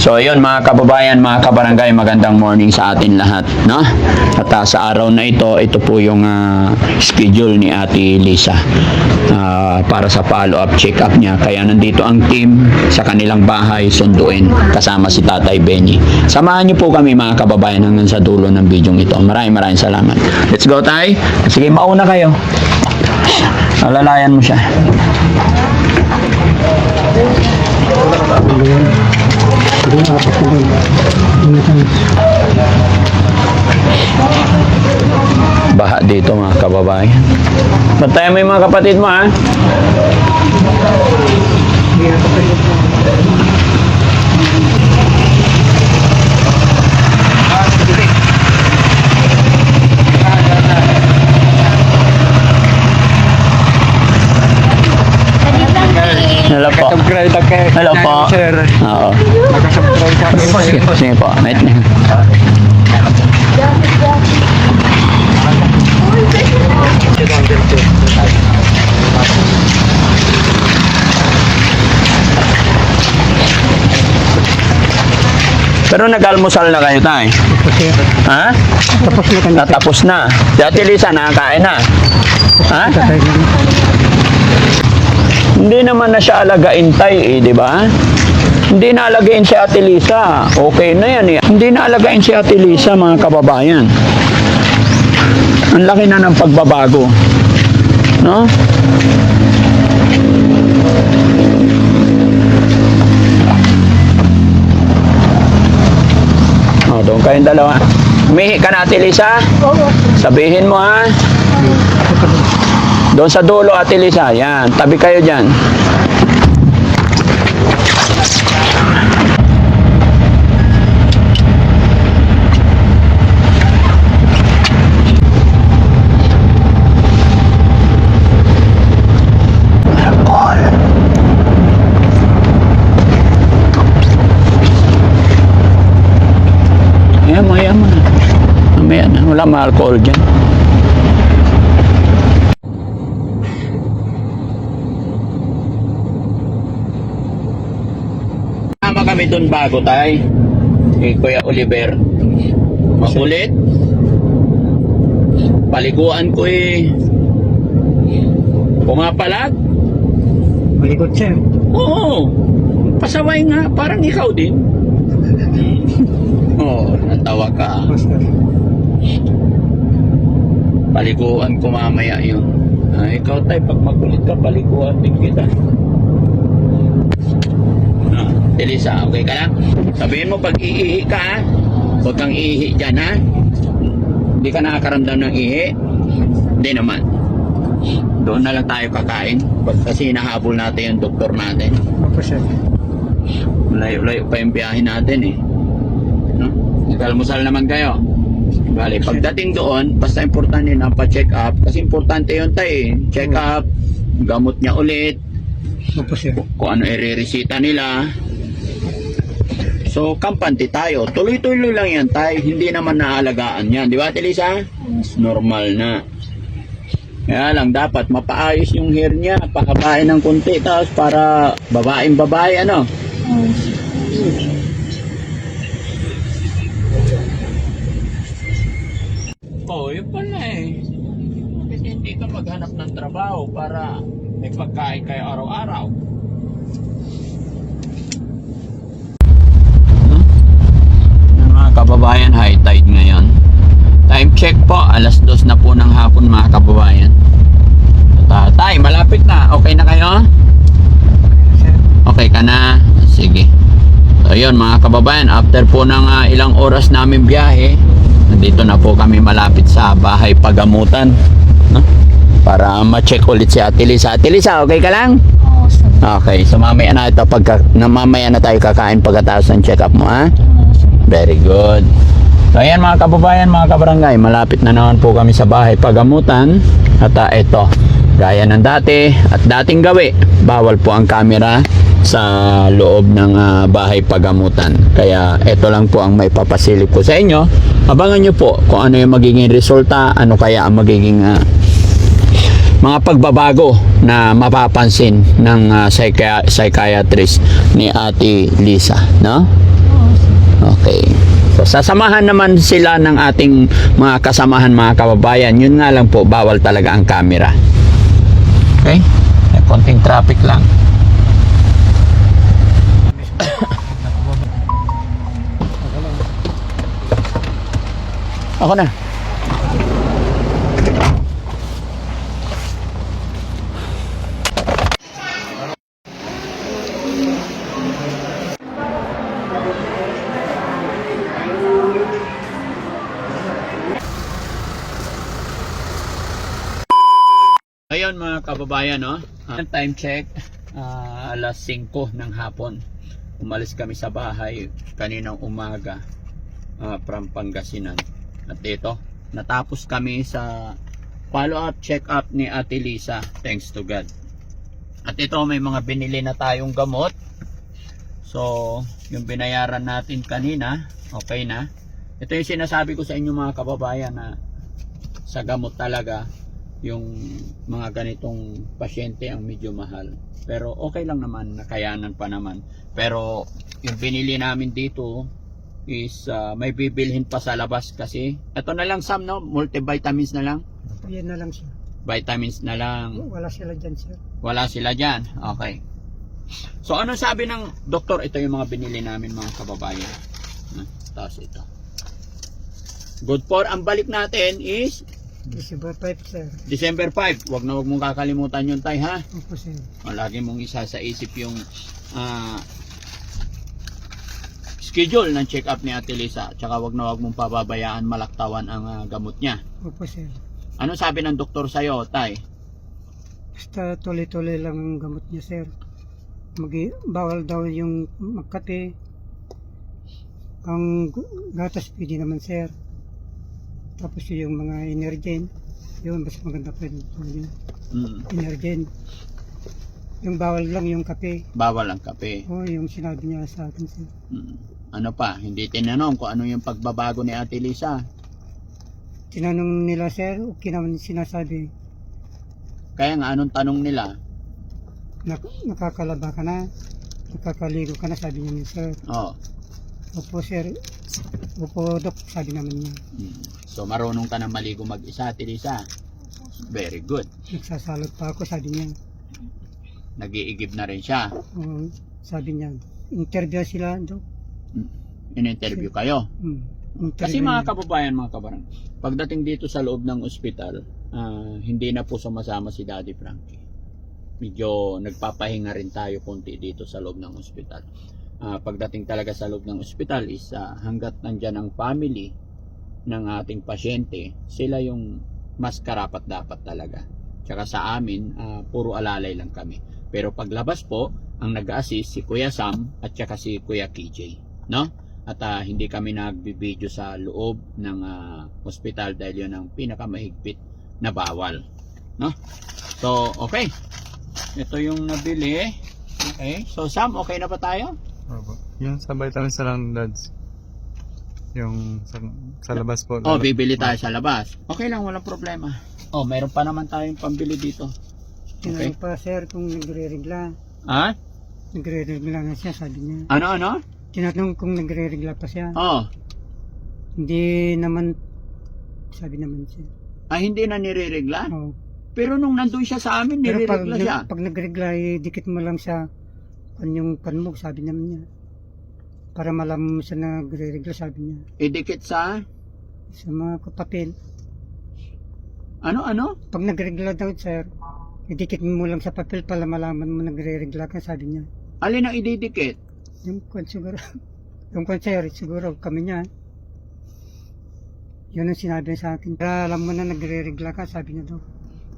So ayun mga kababayan, mga kabarangay, magandang morning sa atin lahat, no? At sa araw na ito po yung schedule ni Ate Lisa para sa follow-up check-up niya. Kaya nandito ang team sa kanilang bahay sunduin kasama si Tatay Benny. Samahan niyo po kami mga kababayan hanggang sa dulo ng video ito. Maraming salamat. Let's go, Tay. Sige, mauna kayo. Alalayan mo siya. Baha dito mga kababayan. Bantayan mo yung mga kapatid mo, ha? Hello po. Hello po. Oo. Sige po. Pero nag-almusal na kayo, Tay? Ha? Tapos na kami. Tapos na. Si Ate Lisa, nakakain na. Ha? Hindi naman na siya alagain, Tay, di ba? Hindi na alagain si Ate Lisa. Okay na yan, eh. Hindi na alagain si Ate Lisa, mga kababayan. Ang laki na ng pagbabago. No? Oh, doon kayong dalawa. Umihi ka na, Ate Lisa? Oo. Sabihin mo, ha? Doon sa dulo, Ate Lisa. Yan, tabi kayo dyan. Maya mo na. Mamaya na. Wala ma-alcohol dyan. Tama kami dun bago, Tay. Kay Kuya Oliver. Makulit. Paliguan ko eh. Pumapalag. Malikot siya. Oo. Pasaway nga. Parang ikaw din. Oo, natawa ka. Paliguan ko mamaya yun. Ikaw, Tay, pag makulit ka, paliguan din kita. Elisa, okay ka lang? Sabihin mo pag iihi ka, ha? Huwag kang iihi dyan, ha? Hindi ka nakakaramdam ng ihi? Hindi naman. Doon na lang tayo kakain. Kasi nahabol natin yung doktor natin. Opo, sir. Layo-layo pa yung biyahe natin, eh. No? Nag-almusal naman kayo. Bale, pagdating doon, basta importante na pa-check up. Kasi importante yun, Tay, eh. Check up, gamot niya ulit, Opo, sir. kung ano i-resita nila. So, kampante tayo. Tuloy-tuloy lang yan, Tay. Hindi naman naalagaan yan. Di ba, Ate Lisa? Normal na. Kaya lang, dapat mapaayos yung hair niya. Pakabain ng konti. Tapos para babaeng-babae, ano? Oh, yun pala eh. Bakit hindi ka maghanap ng trabaho para may pagkain kayo araw-araw? Mga kababayan, high tide ngayon. Time check po, alas 2 na po ng hapon mga kababayan. Tay, malapit na. Okay na kayo? Okay ka na? Sige. So yun mga kababayan, after po ng ilang oras namin biyahe, nandito na po kami malapit sa bahay pagamutan, no? Para ma-check ulit si Ate Lisa. Ate Lisa, okay ka lang? Oo, sir. Okay, so mamaya na ito mamaya na tayo kakain pagkatapos ng check up mo, ha? Very good. So ayan mga kababayan, mga kabarangay, malapit na naman po kami sa bahay pagamutan. At ito, gaya ng dati at dating gawi, bawal po ang camera sa loob ng bahay pagamutan. Kaya ito lang po ang may papasilip ko sa inyo. Abangan nyo po kung ano yung magiging resulta, ano kaya ang magiging mga pagbabago na mapapansin ng psychiatrist ni Ate Lisa, no? Okay. So, sasamahan naman sila ng ating mga kasamahan, mga kababayan. Yun nga lang po, bawal talaga ang camera. Okay? May konting traffic lang. Ako na. Ngayon mga kababayan, no? Time check, alas 5 ng hapon. Umalis kami sa bahay kaninang umaga from Pangasinan. At ito, natapos kami sa follow-up, check-up ni Ate Lisa. Thanks to God. At ito, may mga binili na tayong gamot. So, yung binayaran natin kanina, okay na. Ito yung sinasabi ko sa inyo mga kababayan na sa gamot talaga, yung mga ganitong pasyente ang medyo mahal. Pero okay lang naman, nakayanan pa naman. Pero yung binili namin dito is may bibilhin pa sa labas kasi. Ito na lang Sam, no? Multivitamins na lang. Yan na lang siya. Vitamins na lang. Wala sila dyan, sir. Wala sila dyan. Okay. So ano sabi ng doktor? Ito yung mga binili namin mga kababayan. Tapos ito. Good for, ang balik natin is December 5, sir. December 5. Wag na wag mong kakalimutan yun, tay, ha? Opo, sir. Lagi mong isa sa isip yung schedule ng check-up ni Ate Lisa. Tsaka wag na wag mong pababayaan malaktawan ang gamot niya. Opo, sir. Ano sabi ng doktor sa'yo, tay? Basta tuloy-tuloy lang ang gamot niya, sir. Bawal daw yung magkape. Ang gatas pwede naman, sir. Tapos yung mga Energen, yun mas maganda pa rin Energen. Yung bawal lang yung kape. Bawal ang kape. O yung sinabi niya sa akin, sir. Ano pa? Hindi tinanong kung ano yung pagbabago ni Ate Lisa. Tinanong nila, sir, okay naman sinasabi. Kaya nga, anong tanong nila? Nakakalaba ka na, nakakaligo ka na, sabi niya, sir. Oh. Opo, sir. Opo, dok, sabi naman niya. So marunong ka na maligo mag-isa, Ate Lisa? Very good. Nagsasalot pa ako, sabi niya. Nag-iigib na rin siya. Sabi niya, interview sila, dok. In-interview kayo. Kasi Interview mga niya. kababayan, mga kabarang, pagdating dito sa loob ng ospital, hindi na po sumasama si Daddy Frankie. Medyo nagpapahinga rin tayo konti dito sa loob ng ospital. Pagdating talaga sa loob ng ospital is hanggat nandyan ang family ng ating pasyente, sila yung mas karapat dapat talaga. Tsaka sa amin, puro alalay lang kami. Pero paglabas po, ang nag-assist si Kuya Sam at tsaka si Kuya KJ, no? At hindi kami nagbi-video sa loob ng ospital dahil yun ang pinakamahigpit na bawal, no? So, okay. Ito yung nabili. Okay. So, Sam, okay na ba tayo? Opo. Yung sa vitamins na lang, dads. Yung sa labas po. Oh, bibili tayo sa labas. Okay lang, walang problema. Oh, mayroon pa naman tayong pambili dito. Tinanong pa, sir, kung nagre-regla. Ha? Nagre-regla na siya, sabi niya. Ano? Tinanong kung nagre-regla pa siya. Oh. Hindi naman, sabi naman siya. Hindi na nire-regla? Oh. Pero nung nandun siya sa amin, Pero nire-regla siya. pag nagregla, dikit mo lang sa yung panmog, sabi naman niya. Para malaman mo siya na nagre-regla, sabi niya. Idikit sa? Sa mga papel. Ano? Pag nagregla daw, sir, idikit mo lang sa papel para malaman mo nagre-regla ka, sabi niya. Alin ang ididikit? Yung kwan siguro. Yung kwan, sir, siguro kami niya. Yun ang sinabi sa akin. Para alam mo na nagre-regla ka, sabi niya daw.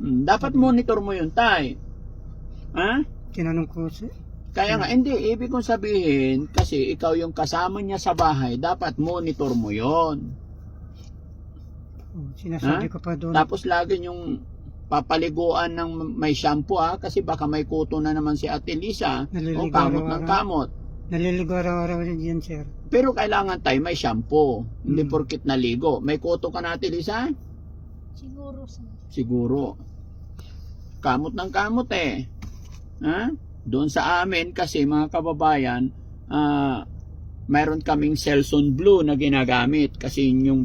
Dapat monitor mo yun, tay. Ha? Tinanong ko, sir. Kaya nga, hindi. Ibig kong sabihin, kasi ikaw yung kasama niya sa bahay, dapat monitor mo yon. Sinasabi ko pa doon. Tapos lagi yung papaliguan ng may shampoo, kasi baka may kuto na naman si Ate Lisa. O Naliligo kamot ng araw-araw. kamot. Naliligo araw-araw yan, sir. Pero kailangan tayo may shampoo. Hindi porkit naligo. May kuto ka na, Ate Lisa? Siguro, sir. Siguro. Kamot ng kamot eh. Ha? Doon sa amin kasi mga kababayan, mayroon kaming Selsun Blue na ginagamit kasi yun yung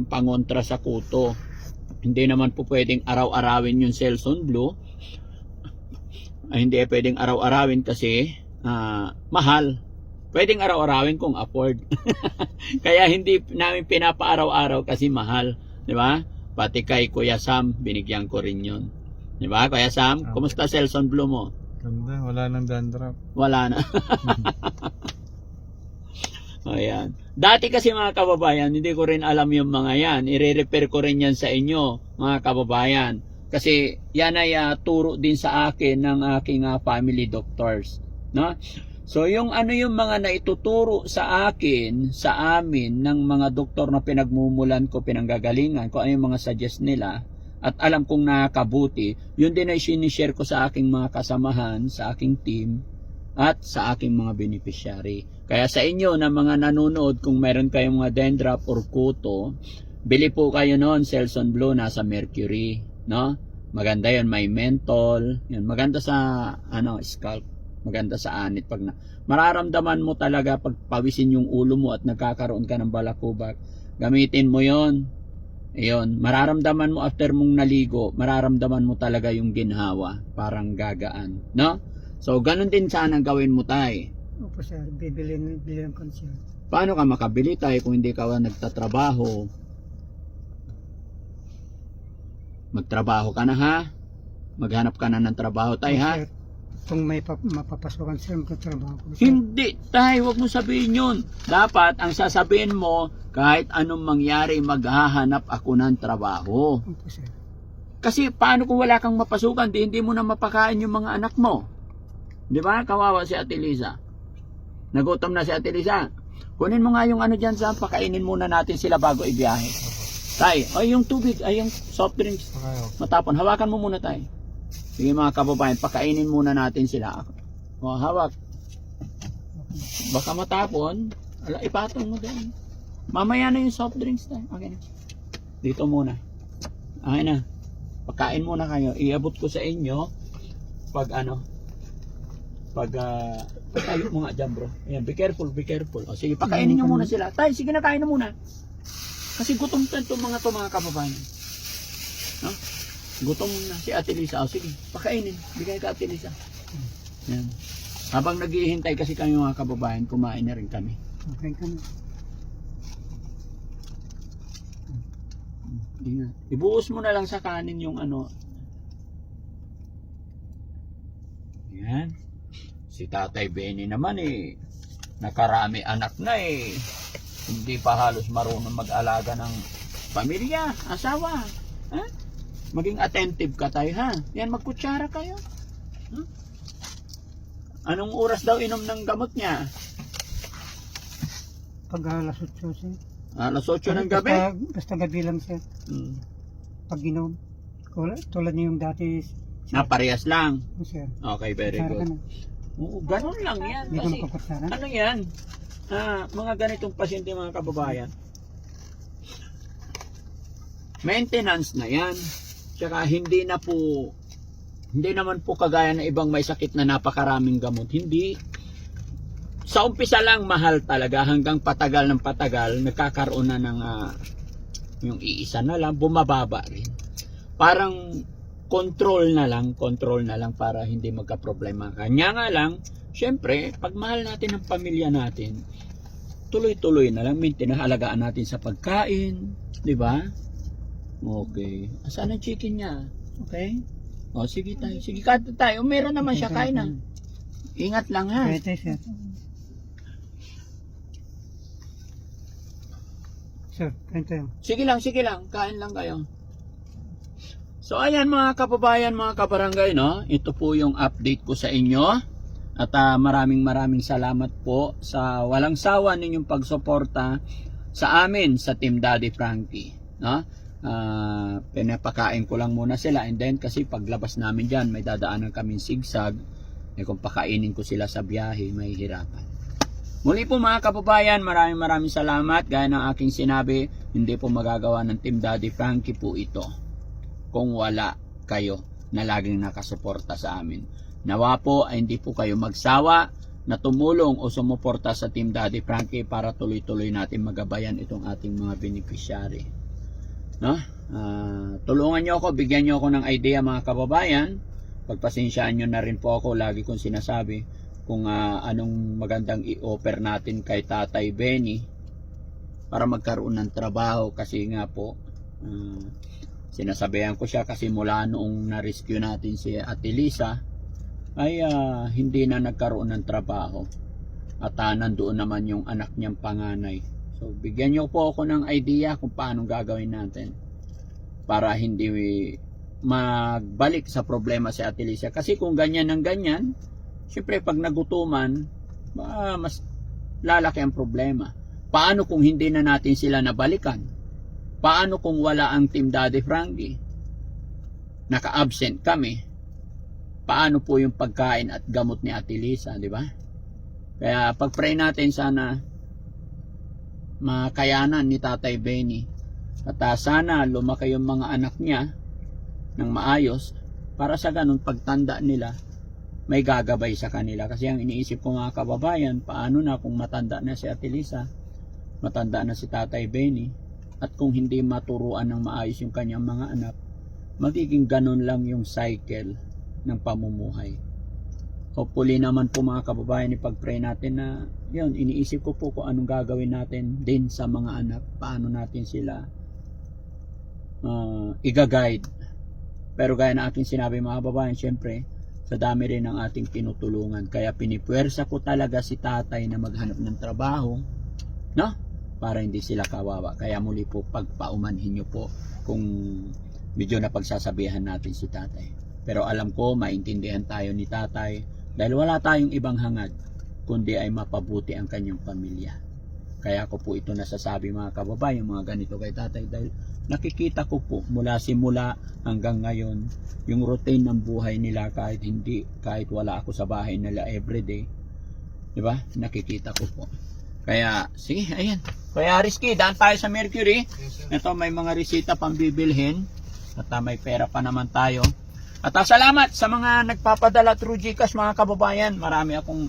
pangontra sa kuto. Hindi naman po pwedeng araw-arawin yung Selsun Blue. Hindi pwedeng araw-arawin kasi mahal. Pwedeng araw-arawin kung afford. Kaya hindi namin pinapa-araw-araw kasi mahal. Di ba? Pati kay Kuya Sam, binigyan ko rin yun. Di ba, Kuya Sam? Kumusta Selsun Blue mo? Ganda, wala nang dandruff. Wala na. Ayan. Dati kasi mga kababayan, hindi ko rin alam yung mga yan. I-refer ko rin yan sa inyo, mga kababayan. Kasi yan ay turo din sa akin ng aking family doctors. No? So yung yung mga naituturo sa akin, sa amin, ng mga doktor na pinagmumulan ko, pinanggagalingan ko, ano yung mga suggest nila, at alam kong nakakabuti, yun din ay sinishare ko sa aking mga kasamahan, sa aking team, at sa aking mga beneficiary. Kaya sa inyo na mga nanonood, kung meron kayong mga dandruff or kuto, bili po kayo noon, Selsun Blue, nasa Mercury, no? Maganda yun, may menthol, yun, maganda sa scalp, maganda sa anit. Pag mararamdaman mo talaga pag pawisin yung ulo mo at nagkakaroon ka ng balakubak, gamitin mo yon. Ayun, mararamdaman mo after mong naligo, mararamdaman mo talaga yung ginhawa, parang gagaan, no? So, ganun din sana gawin mo, tay. Opo sir, bibili ng concert. Paano ka makabili, tay, kung hindi ka nagtatrabaho? Magtrabaho ka na, ha? Maghanap ka na ng trabaho, tay, ha? Sir, kung may mapapasokan sir, magtatrabaho ko. Sir. Hindi, tay, huwag mo sabihin yun. Dapat, ang sasabihin mo, kahit anong mangyari, maghahanap ako ng trabaho. Opo sir. Kasi paano kung wala kang mapasukan, hindi mo na mapakain yung mga anak mo? Di ba? Kawawa si Ate Liza. Nagutom na si Ate Liza. Kunin mo nga yung dyan sa pakainin muna natin sila bago ibiyahe. Tay, ay yung tubig, ay yung soft drinks. Matapon. Hawakan mo muna, tay. Sige mga kababayan, pakainin muna natin sila. O, hawak. Baka matapon. Ala, ipatong mo din. Mamaya na yung soft drinks, tay. Okay na. Dito muna. Okay na. Pakain muna kayo. Iabot ko sa inyo pag tayo mo nga dyan, bro. Ayan, be careful, be careful. O, sige, pakainin nyo muna sila. Tay, sige na, kain na muna. Kasi gutom na itong mga kababayan. No? Gutom na si Ate Lisa. O, sige, pakainin. Bigay ka, Ate Lisa. Ayan. Habang naghihintay kasi kami mga kababayan, kumain na rin kami. Okay ka na. Ingat. Ibuhos mo na lang sa kanin yung Ayan. Si Tatay Benny naman nakarami anak na hindi pa halos marunong mag-alaga ng pamilya, asawa. Ha? Maging attentive ka tayo, ha? Yan, magkutsara kayo. Ha? Anong oras daw inom ng gamot niya? Pag alas 8 sir. Alas 8 ng gabi? Basta gabi lang sir. Pag inom. Tulad niyo yung dati. Parehas lang. Sir. Okay, very Kutsara ka good. na. Oo, ganun lang yan. Hindi ka Kasi, magpapatsara. ano yan? Mga ganitong pasyente, mga kababayan. Maintenance na yan. Tsaka hindi naman po kagaya ng ibang may sakit na napakaraming gamot. Hindi. Sa umpisa lang, mahal talaga. Hanggang patagal ng patagal, nagkakaroon na ng yung iisa na lang, bumababa rin. Parang control na lang para hindi magka-problema. Kanya nga lang, syempre, pag mahal natin ang pamilya natin, tuloy-tuloy na lang, halagaan natin sa pagkain, di ba? Okay. Asan ang chicken niya? Okay? O, sige tayo. Sige tayo. Meron naman siya, kain na. Ingat lang, ha? Pwede sir. Sir, kain tayo. Sige lang. Kain lang kayo. So ayan mga kababayan, mga kabarangay, no? Ito po yung update ko sa inyo. At maraming salamat po sa walang sawa ninyong pagsuporta sa amin sa Team Daddy Frankie, no? Pinapakain ko lang muna sila, and then kasi paglabas namin diyan may dadaanan kaming sigsag. Kung pakainin ko sila sa biyahe, may hirapan. Muli po mga kababayan, maraming salamat. Gaya ng aking sinabi, hindi po magagawa ng Team Daddy Frankie po ito kung wala kayo na laging nakasuporta sa amin. Nawa po ay hindi po kayo magsawa na tumulong o sumuporta sa Team Daddy Frankie para tuloy-tuloy natin magabayan itong ating mga beneficiary. No? Tulungan nyo ako, bigyan nyo ako ng idea mga kababayan. Pagpasensyaan nyo na rin po ako, lagi kong sinasabi kung anong magandang i-offer natin kay Tatay Benny para magkaroon ng trabaho, kasi nga po sinasabihan ko siya kasi mula noong na-rescue natin si Ate Lisa ay hindi na nagkaroon ng trabaho at nandoon naman yung anak niyang panganay. So bigyan niyo po ako ng idea kung paano gagawin natin para hindi magbalik sa problema si Ate Lisa, kasi kung ganyan ng ganyan, syempre pag nagutuman mas lalaki ang problema. Paano kung hindi na natin sila nabalikan? Paano kung wala ang Team Daddy Frankie? Naka-absent kami. Paano po yung pagkain at gamot ni Ate Lisa, di ba? Kaya pag-pray natin sana makayanan ni Tatay Benny. At sana lumaki yung mga anak niya ng maayos para sa ganun pagtanda nila may gagabay sa kanila. Kasi ang iniisip ko mga kababayan, paano na kung matanda na si Ate Lisa, matanda na si Tatay Benny, at kung hindi maturuan ng maayos yung kanyang mga anak, magiging ganun lang yung cycle ng pamumuhay. Hopefully naman po mga kababayan, ipag-pray natin na yun, iniisip ko po kung anong gagawin natin din sa mga anak, paano natin sila i-guide. Pero gaya na aking sinabi mga kababayan, syempre sa dami rin ng ating tinutulungan, kaya pinipwersa ko talaga si tatay na maghanap ng trabaho, no? Para hindi sila kawawa. Kaya muli po pagpaumanhin nyo po kung medyo napagsasabihan natin si tatay. Pero alam ko maintindihan tayo ni tatay dahil wala tayong ibang hangad kundi ay mapabuti ang kanyang pamilya. Kaya ko po ito nasasabi mga kababayan, mga ganito kay tatay, dahil nakikita ko po mula simula hanggang ngayon yung routine ng buhay nila, kahit wala ako sa bahay nila everyday, di ba? Nakikita ko po. Kaya sige, ayan. Kaya Rizky, daan tayo sa Mercury. Ito may mga resita pang bibilhin at may pera pa naman tayo. At salamat sa mga nagpapadala through GCash mga kababayan. Marami akong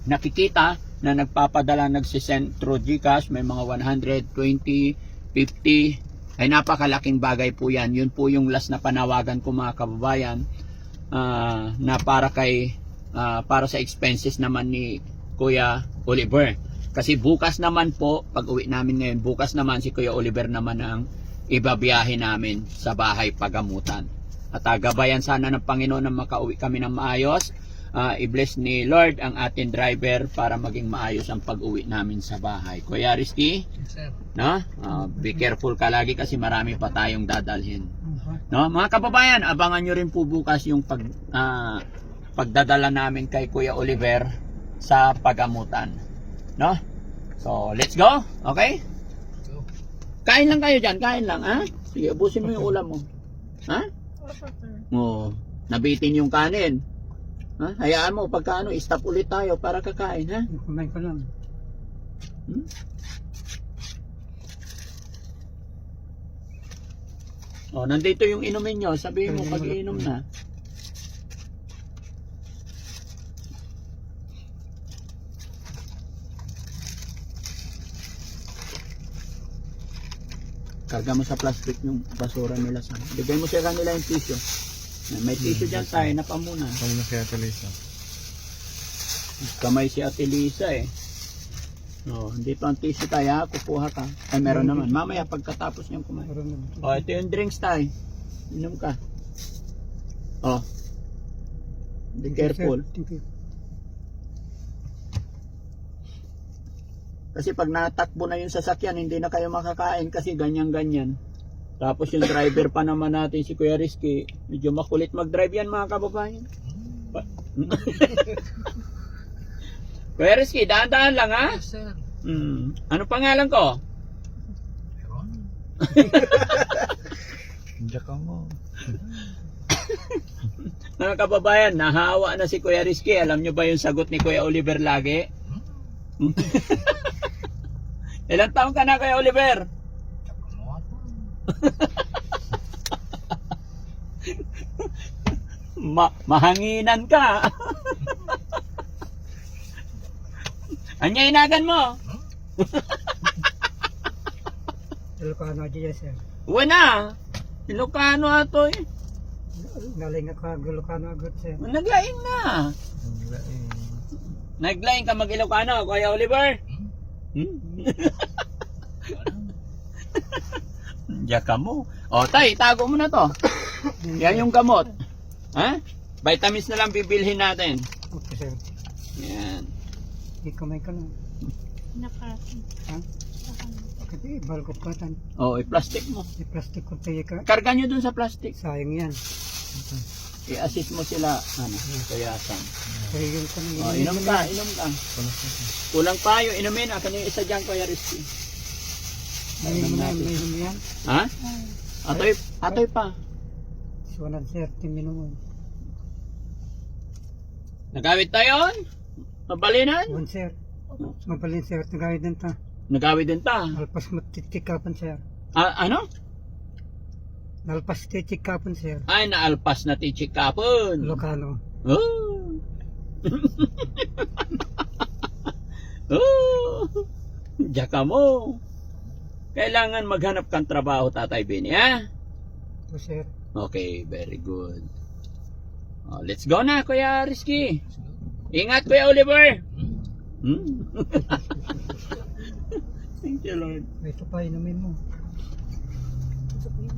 nakikita na nagpapadala, nagsisend through GCash. May mga 100, 20, 50. Ay napakalaking bagay po yan. Yun po yung last na panawagan ko mga kababayan, na para sa expenses naman ni Kuya Oliver. Kasi bukas naman po, pag uwi namin ngayon, bukas naman si Kuya Oliver naman ang ibabiyahe namin sa bahay pagamutan. At gabayan sana ng Panginoon na makauwi kami ng maayos. I-bless ni Lord ang ating driver para maging maayos ang pag-uwi namin sa bahay. Kuya Rizky, no? Be careful ka lagi kasi marami pa tayong dadalhin. No? Mga kababayan, abangan nyo rin po bukas yung pagdadala namin kay Kuya Oliver sa pagamutan. No? So, let's go. Okay? Kain lang kayo dyan. Kain lang, ha? Sige, ubusin mo yung ulam mo. Ha? Oo. Nabitin yung kanin. Ha? Hayaan mo, pagka stop ulit tayo para kakain, ha? Kumain ko lang. Oh, nandito yung inumin nyo. Sabihin mo pag iinom na. Karga mo sa plastic yung basura nila sa. Bigay mo sa kanila yung tissue. May tissue dyan tayo, napamuna. Kami na si Ate Lisa. Kamay si Ate Lisa eh. Oh, dito ang tissue tayo, ha? Kukuha ka. Ay, meron naman. Mamaya pagkatapos niyang kumain. Oh, ito yung drinks tayo. Inom ka. Oh. Be careful. Thank you. Kasi pag natakbo na yung sasakyan, hindi na kayo makakain kasi ganyan-ganyan. Tapos yung driver pa naman natin, si Kuya Rizky, medyo makulit mag-drive yan mga kababayan. Kuya Rizky, daan-daan lang ha? Yes, sir. Ano pangalan ko? Diyan ka mo. Mga kababayan, nahawa na si Kuya Rizky. Alam nyo ba yung sagot ni Kuya Oliver lagi? Ilang taon ka na, Kuya Oliver? Mahanginan ka. Anya inagan mo? Ilocano dyan sir. Wala. Ilocano ato eh. Galing ako Ilocano agad sir. Naglaing na. Naglaing ka mag-Ilocano, Kuya Oliver? Diyan ka mo. O, tay, tago mo na to. Yan yung gamot. Ha? Vitamins na lang bibilhin natin. Okay sir. Yan. Ikamay ka lang. Nakarating. Ha? Kasi balkot ka tan. O, i-plastic mo. May plastic ko tayo ka. Karga nyo dun sa plastic. Sayang yan. I-assist mo sila. Ano? Kayasan. Kaya yun ko O, inom ka, inom ka. Kulang pa yung inumin. Akan yung isa dyan, Kuya Rizky. May inom yan. Ha? Atoy pa. Suwanan sir, timinuman. Nagawid tayo? Mabalinan? One sir. Mabalin sir, tagay din ta. Nagawid din ta. Alpas matitikapan sir. Ano? Nalpas titikapan sir. Ay, naalpas na tichik kapon. Ilocano. Oh. Oh. Diyan mo. Kailangan maghanap kang trabaho, Tatay Benny, ha? O sir. Okay, very good. Oh, let's go na, Kuya Rizky. Ingat, Kuya Oliver. Thank you, Lord. Ito pa inumin mo. Ito po yun.